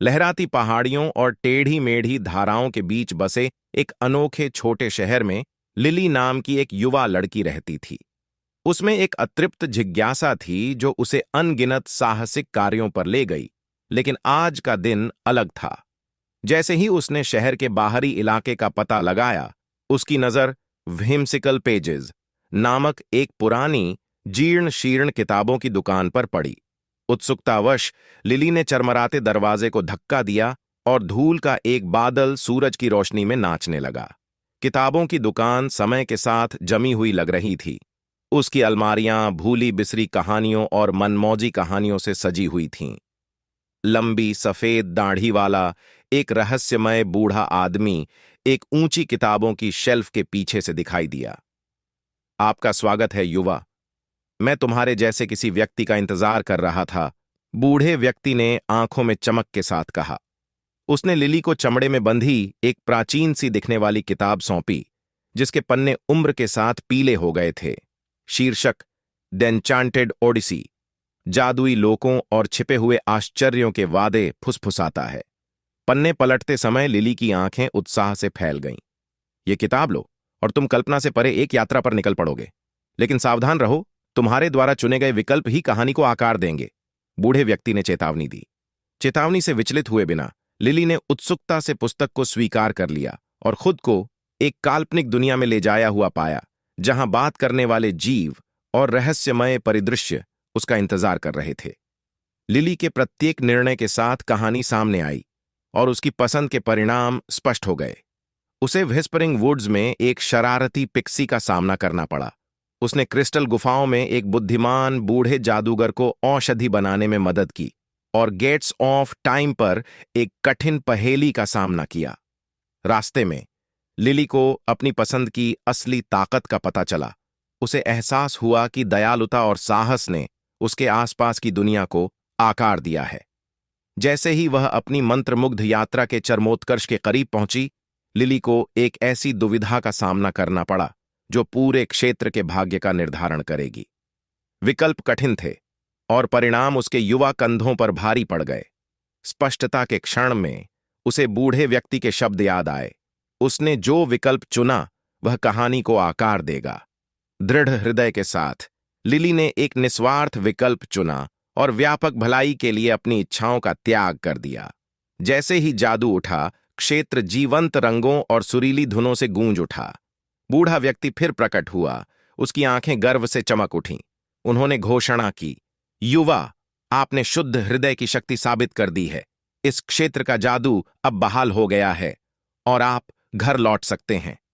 लहराती पहाड़ियों और टेढ़ी मेढ़ी धाराओं के बीच बसे एक अनोखे छोटे शहर में लिली नाम की एक युवा लड़की रहती थी। उसमें एक अतृप्त जिज्ञासा थी जो उसे अनगिनत साहसिक कार्यों पर ले गई। लेकिन आज का दिन अलग था। जैसे ही उसने शहर के बाहरी इलाके का पता लगाया, उसकी नजर व्हिम्सिकल पेजेस नामक एक पुरानी जीर्ण शीर्ण किताबों की दुकान पर पड़ी। उत्सुकतावश लिली ने चरमराते दरवाजे को धक्का दिया और धूल का एक बादल सूरज की रोशनी में नाचने लगा। किताबों की दुकान समय के साथ जमी हुई लग रही थी। उसकी अलमारियां भूली बिसरी कहानियों और मनमौजी कहानियों से सजी हुई थीं। लंबी सफेद दाढ़ी वाला एक रहस्यमय बूढ़ा आदमी एक ऊंची किताबों की शेल्फ के पीछे से दिखाई दिया। आपका स्वागत है युवा, मैं तुम्हारे जैसे किसी व्यक्ति का इंतजार कर रहा था, बूढ़े व्यक्ति ने आंखों में चमक के साथ कहा। उसने लिली को चमड़े में बंधी एक प्राचीन सी दिखने वाली किताब सौंपी, जिसके पन्ने उम्र के साथ पीले हो गए थे। शीर्षक द एन्चांटेड ओडिसी, जादुई लोकों और छिपे हुए आश्चर्यों के वादे फुसफुसाता है। पन्ने पलटते समय लिली की आंखें उत्साह से फैल गईं। ये किताब लो और तुम कल्पना से परे एक यात्रा पर निकल पड़ोगे। लेकिन सावधान रहो, तुम्हारे द्वारा चुने गए विकल्प ही कहानी को आकार देंगे, बूढ़े व्यक्ति ने चेतावनी दी। चेतावनी से विचलित हुए बिना लिली ने उत्सुकता से पुस्तक को स्वीकार कर लिया और खुद को एक काल्पनिक दुनिया में ले जाया हुआ पाया, जहां बात करने वाले जीव और रहस्यमय परिदृश्य उसका इंतजार कर रहे थे। लिली के प्रत्येक निर्णय के साथ कहानी सामने आई और उसकी पसंद के परिणाम स्पष्ट हो गए। उसे व्हिस्परिंग वुड्स में एक शरारती पिक्सी का सामना करना पड़ा। उसने क्रिस्टल गुफाओं में एक बुद्धिमान बूढ़े जादूगर को औषधि बनाने में मदद की और गेट्स ऑफ टाइम पर एक कठिन पहेली का सामना किया। रास्ते में लिली को अपनी पसंद की असली ताकत का पता चला। उसे एहसास हुआ कि दयालुता और साहस ने उसके आसपास की दुनिया को आकार दिया है। जैसे ही वह अपनी मंत्रमुग्ध यात्रा के चरमोत्कर्ष के करीब पहुंची, लिली को एक ऐसी दुविधा का सामना करना पड़ा जो पूरे क्षेत्र के भाग्य का निर्धारण करेगी। विकल्प कठिन थे और परिणाम उसके युवा कंधों पर भारी पड़ गए। स्पष्टता के क्षण में उसे बूढ़े व्यक्ति के शब्द याद आए। उसने जो विकल्प चुना वह कहानी को आकार देगा। दृढ़ हृदय के साथ लिली ने एक निस्वार्थ विकल्प चुना और व्यापक भलाई के लिए अपनी इच्छाओं का त्याग कर दिया। जैसे ही जादू उठा, क्षेत्र जीवंत रंगों और सुरीली धुनों से गूंज उठा। बूढ़ा व्यक्ति फिर प्रकट हुआ। उसकी आंखें गर्व से चमक उठीं। उन्होंने घोषणा की, युवा, आपने शुद्ध हृदय की शक्ति साबित कर दी है। इस क्षेत्र का जादू अब बहाल हो गया है और आप घर लौट सकते हैं।